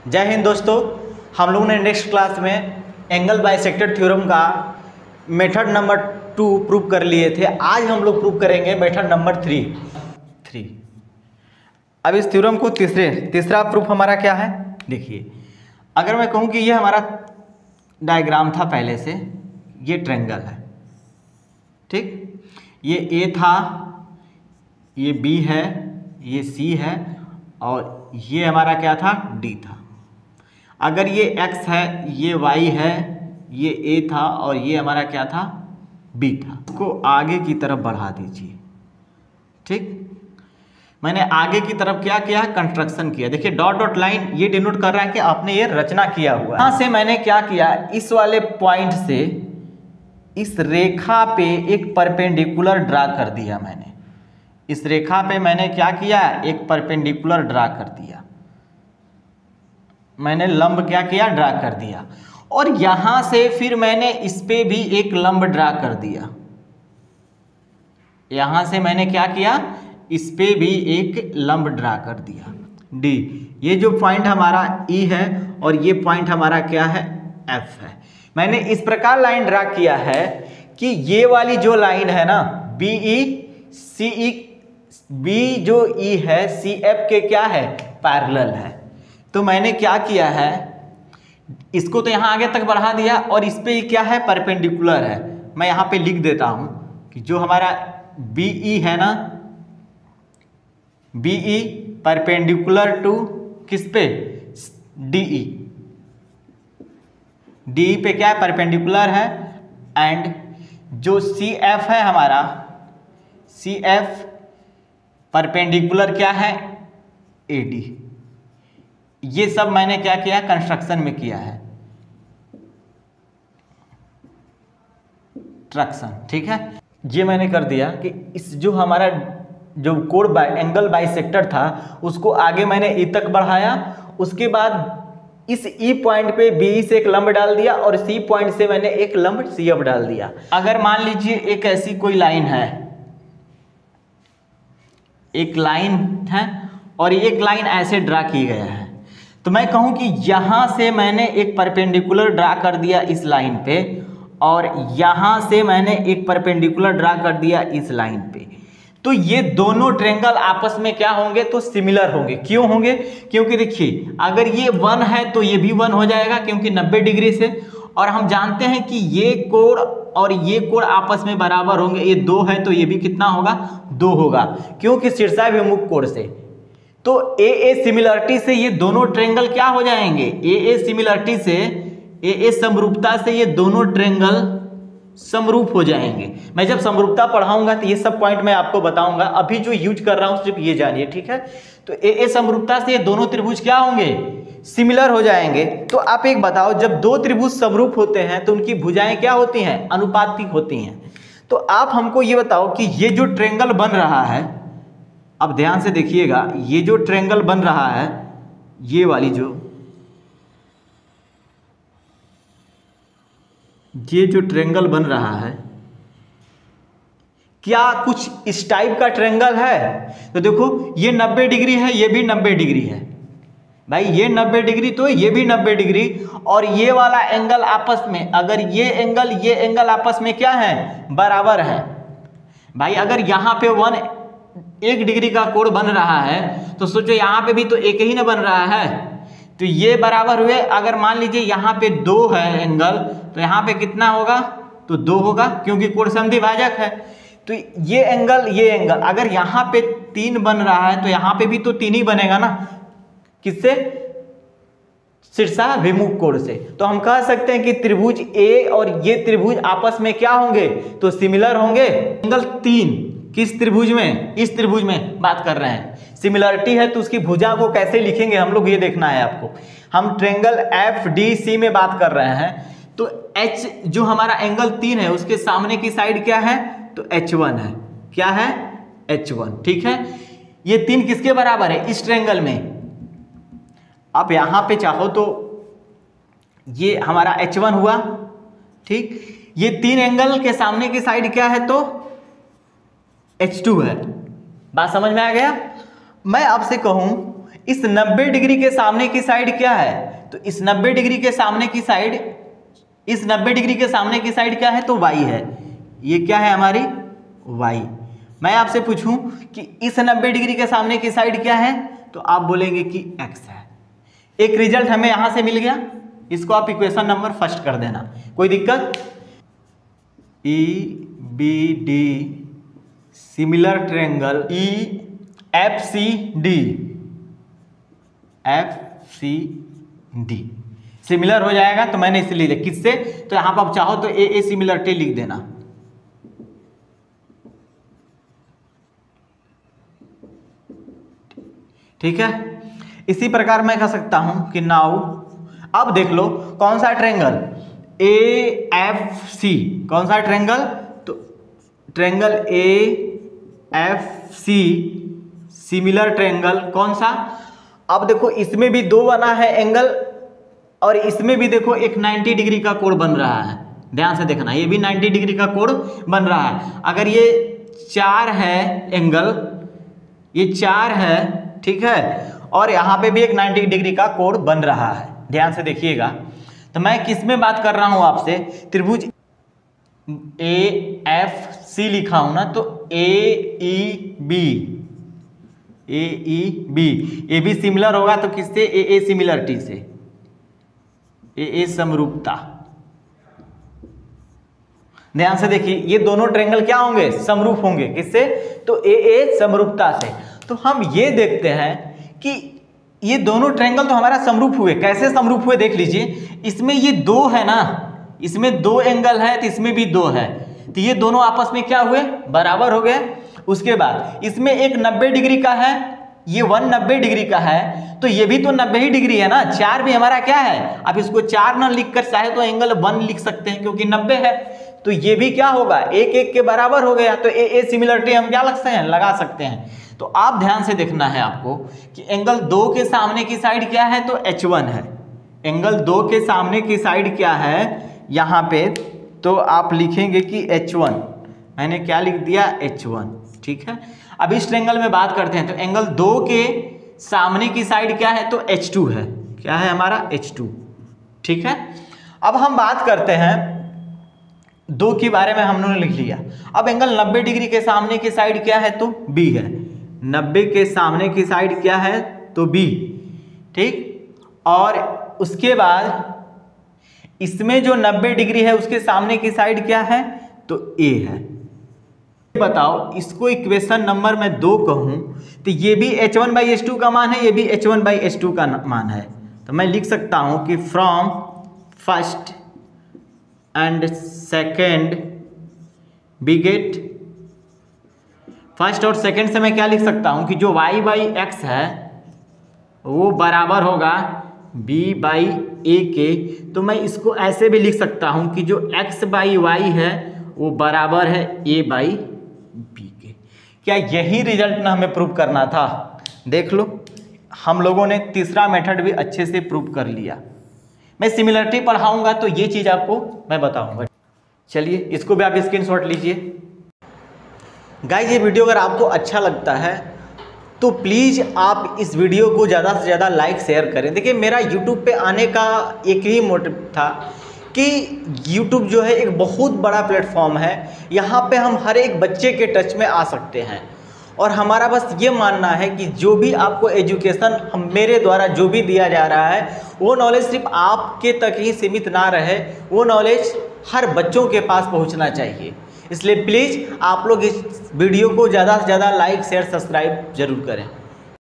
जय हिंद दोस्तों। हम लोगों ने नेक्स्ट क्लास में एंगल बाइसेक्टर थ्योरम का मेथड नंबर 2 प्रूव कर लिए थे। आज हम लोग प्रूव करेंगे मेथड नंबर 3। अब इस थ्योरम को तीसरा प्रूफ हमारा क्या है, देखिए। अगर मैं कहूँ कि ये हमारा डायग्राम था पहले से, ये ट्रायंगल है, ठीक। ये ए था, ये बी है, ये सी है और ये हमारा क्या था, डी था। अगर ये x है, ये y है, ये a था और ये हमारा क्या था, b था। इसको आगे की तरफ बढ़ा दीजिए, ठीक। मैंने आगे की तरफ क्या किया, कंस्ट्रक्शन किया। देखिए डॉट डॉट लाइन ये डिनोट कर रहा है कि आपने ये रचना किया हुआ है। यहाँ से मैंने क्या किया, इस वाले पॉइंट से इस रेखा पे एक परपेंडिकुलर ड्रा कर दिया। मैंने इस रेखा पे मैंने क्या किया, एक परपेंडिकुलर ड्रा कर दिया। मैंने लंब क्या किया, ड्रा कर दिया। और यहां से फिर मैंने इस पे भी एक लंब ड्रा कर दिया। यहां से मैंने क्या किया, इस पे भी एक लंब ड्रा कर दिया। डी, ये जो पॉइंट हमारा ई है और ये पॉइंट हमारा क्या है, एफ है। मैंने इस प्रकार लाइन ड्रा किया है कि ये वाली जो लाइन है ना, बी ई सी ई, बी जो ई है सी एफ के क्या है, पैरेलल है। तो मैंने क्या किया है, इसको तो यहां आगे तक बढ़ा दिया और इस पे क्या है, परपेंडिकुलर है। मैं यहां पे लिख देता हूं कि जो हमारा बी ई है ना, बी ई परपेंडिकुलर टू किस पे, डी ई। डी ई पे क्या है, परपेंडिकुलर है। एंड जो सी एफ है हमारा, सी एफ परपेंडिकुलर क्या है, ए डी। ये सब मैंने क्या किया, कंस्ट्रक्शन में किया है, ट्रैक्शन, ठीक है। ये मैंने कर दिया कि इस जो हमारा जो कोण एंगल बाइसेक्टर था उसको आगे मैंने ई तक बढ़ाया। उसके बाद इस ई पॉइंट पे बी से एक लंब डाल दिया और सी पॉइंट से मैंने एक लंब सी एफ डाल दिया। अगर मान लीजिए एक ऐसी कोई लाइन है, एक लाइन है और एक लाइन ऐसे ड्रा की गया है, तो मैं कहूं कि यहां से मैंने एक परपेंडिकुलर ड्रा कर दिया इस लाइन पे और यहां से मैंने एक परपेंडिकुलर ड्रा कर दिया इस लाइन पे। तो ये दोनों ट्रायंगल आपस में क्या होंगे, तो सिमिलर होंगे। क्यों होंगे, क्योंकि देखिए अगर ये 1 है तो ये भी 1 हो जाएगा क्योंकि 90 डिग्री से। और हम जानते हैं कि ये कोण और ये कोण आपस में बराबर होंगे। ये 2 है तो ये भी कितना होगा, 2 होगा, क्योंकि शीर्षाभिमुख कोण से। तो ए सिमिलरिटी से ये दोनों ट्रायंगल क्या हो जाएंगे, ए सिमिलरिटी से, ए समरूपता से ये दोनों ट्रायंगल समरूप हो जाएंगे। मैं जब समरूपता पढ़ाऊंगा तो ये सब पॉइंट मैं आपको बताऊंगा। अभी जो यूज कर रहा हूं सिर्फ ये जानिए, ठीक है। तो ए समरूपता से ये दोनों त्रिभुज क्या होंगे, सिमिलर हो जाएंगे। तो आप एक बताओ, जब दो त्रिभुज समरूप होते हैं तो उनकी भुजाएं क्या होती हैं, अनुपातिक होती हैं। तो आप हमको ये बताओ कि ये जो ट्रायंगल बन रहा है, अब ध्यान से देखिएगा, ये जो ट्रायंगल बन रहा है, ये वाली ये जो ट्रायंगल बन रहा है, क्या कुछ इस टाइप का ट्रायंगल है। तो देखो ये 90 डिग्री है, ये भी 90 डिग्री है भाई, ये 90 डिग्री तो ये भी 90 डिग्री। और ये वाला एंगल आपस में, अगर ये एंगल आपस में क्या है, बराबर है भाई। अगर यहां पे 1 डिग्री का कोण बन रहा है तो सोचो यहाँ पे भी तो एक ही ना बन रहा है, तो ये बराबर हुए। अगर मान लीजिए यहाँ पे 2 है एंगल, तो यहाँ पे कितना होगा, तो 2 होगा क्योंकि कोण समद्विभाजक है। तो ये एंगल अगर यहाँ पे 3 बन रहा है तो यहाँ पे भी तो 3 ही बनेगा ना, किससे, शीर्षाभिमुख कोण से। तो हम कह सकते हैं कि त्रिभुज ए और ये त्रिभुज आपस में क्या होंगे, तो सिमिलर होंगे। एंगल 3 किस त्रिभुज में, इस त्रिभुज में बात कर रहे हैं। सिमिलरिटी है तो उसकी भुजा को कैसे लिखेंगे हम लोग, ये देखना है आपको। हम ट्रायंगल एफ डी सी में बात कर रहे हैं। तो एच जो हमारा एंगल 3 है उसके सामने की साइड क्या है, तो H1 है। क्या है, H1, ठीक है। ये 3 किसके बराबर है, इस ट्रायंगल में। आप यहां पे चाहो तो ये हमारा H1 हुआ, ठीक। ये 3 एंगल के सामने की साइड क्या है, तो H2 है। बात समझ में आ गया। मैं आपसे कहूं इस 90 डिग्री के सामने की साइड क्या है? तो इस 90 डिग्री के सामने की साइड, इस 90 डिग्री के सामने की साइड क्या है? तो y है। ये क्या है हमारी? y। मैं आपसे पूछूं कि इस 90 डिग्री के सामने की साइड क्या है? तो आप बोलेंगे कि x है। एक रिजल्ट हमें यहां से मिल गया, इसको आप इक्वेशन नंबर फर्स्ट कर देना, कोई दिक्कत? EBD similar triangle EFCD, FCD similar हो जाएगा, तो मैंने इसलिए लिखा किससे? तो यहां पर आप चाहो तो ए सिमिलरिटी लिख देना। ठीक है, इसी प्रकार मैं कह सकता हूं कि नाउ अब देख लो कौन सा ट्रायंगल AFC, कौन सा ट्रायंगल? तो ट्रायंगल AFC सिमिलर ट्रायंगल कौन सा? अब देखो इसमें भी दो बना है एंगल और इसमें भी देखो एक 90 डिग्री का कोण बन रहा है, ध्यान से देखना, ये भी 90 डिग्री का कोण बन रहा है। अगर ये 4 है एंगल, ये 4 है, ठीक है, और यहाँ पे भी एक 90 डिग्री का कोण बन रहा है, ध्यान से देखिएगा। तो मैं किस में बात कर रहा हूं आपसे? त्रिभुज AFC लिखा हूं ना, तो AEB, ये भी सिमिलर होगा तो किससे? AA सिमिलरिटी से, AA समरूपता। ध्यान से देखिए, ये दोनों ट्रायंगल क्या होंगे? समरूप होंगे, किससे? तो AA समरूपता से। तो हम ये देखते हैं कि ये दोनों ट्रायंगल तो हमारा समरूप हुए। कैसे समरूप हुए देख लीजिए, इसमें ये 2 है ना, इसमें 2 एंगल है, तो इसमें भी 2 है, तो ये दोनों आपस में क्या हुए? बराबर हो गए। उसके बाद इसमें एक 90 डिग्री का है, ये 190 डिग्री का है, तो ये भी तो 90 ही डिग्री है ना, 4 भी हमारा क्या है? आप इसको 4 न लिख कर चाहे तो एंगल 1 लिख सकते हैं क्योंकि 90 है, तो ये भी क्या होगा? एक एक के बराबर हो गया, तो AA सिमिलरिटी हम क्या लगते हैं? लगा सकते हैं। तो आप ध्यान से देखना है आपको कि एंगल 2 के सामने की साइड क्या है? तो H1 है। एंगल 2 के सामने की साइड क्या है यहाँ पे? तो आप लिखेंगे कि H1, मैंने क्या लिख दिया? H1, ठीक है। अब इस ट्रायंगल में बात करते हैं, तो एंगल 2 के सामने की साइड क्या है? तो H2 है। क्या है हमारा? H2, ठीक है। अब हम बात करते हैं 2 के बारे में, हमने लिख लिया। अब एंगल 90 डिग्री के सामने की साइड क्या है? तो B है। 90 के सामने की साइड क्या है? तो B, ठीक। और उसके बाद इसमें जो 90 डिग्री है उसके सामने की साइड क्या है? तो A है। बताओ, इसको इक्वेशन नंबर मैं 2 कहूं तो ये भी H1/H2 का मान है, ये भी H1/H2 का मान है, तो मैं लिख सकता हूं कि from first and second we get, first और सेकेंड से मैं क्या लिख सकता हूं कि जो y/x है वो बराबर होगा b/a के। तो मैं इसको ऐसे भी लिख सकता हूं कि जो x/y है वो बराबर है a/b के। क्या यही रिजल्ट ना हमें प्रूव करना था? देख लो, हम लोगों ने तीसरा मेथड भी अच्छे से प्रूव कर लिया। मैं सिमिलरिटी पढ़ाऊंगा तो ये चीज़ आपको मैं बताऊंगा। चलिए, इसको भी आप स्क्रीनशॉट लीजिए। गाइस, ये वीडियो अगर आपको अच्छा लगता है तो प्लीज़ आप इस वीडियो को ज़्यादा से ज़्यादा लाइक शेयर करें। देखिए, मेरा यूट्यूब पे आने का एक ही मोटिव था कि यूट्यूब जो है एक बहुत बड़ा प्लेटफॉर्म है, यहाँ पे हम हर एक बच्चे के टच में आ सकते हैं। और हमारा बस ये मानना है कि जो भी आपको एजुकेशन हम मेरे द्वारा जो भी दिया जा रहा है वो नॉलेज सिर्फ आपके तक ही सीमित ना रहे, वो नॉलेज हर बच्चों के पास पहुंचना चाहिए। इसलिए प्लीज़ आप लोग इस वीडियो को ज़्यादा से ज़्यादा लाइक शेयर सब्सक्राइब जरूर करें।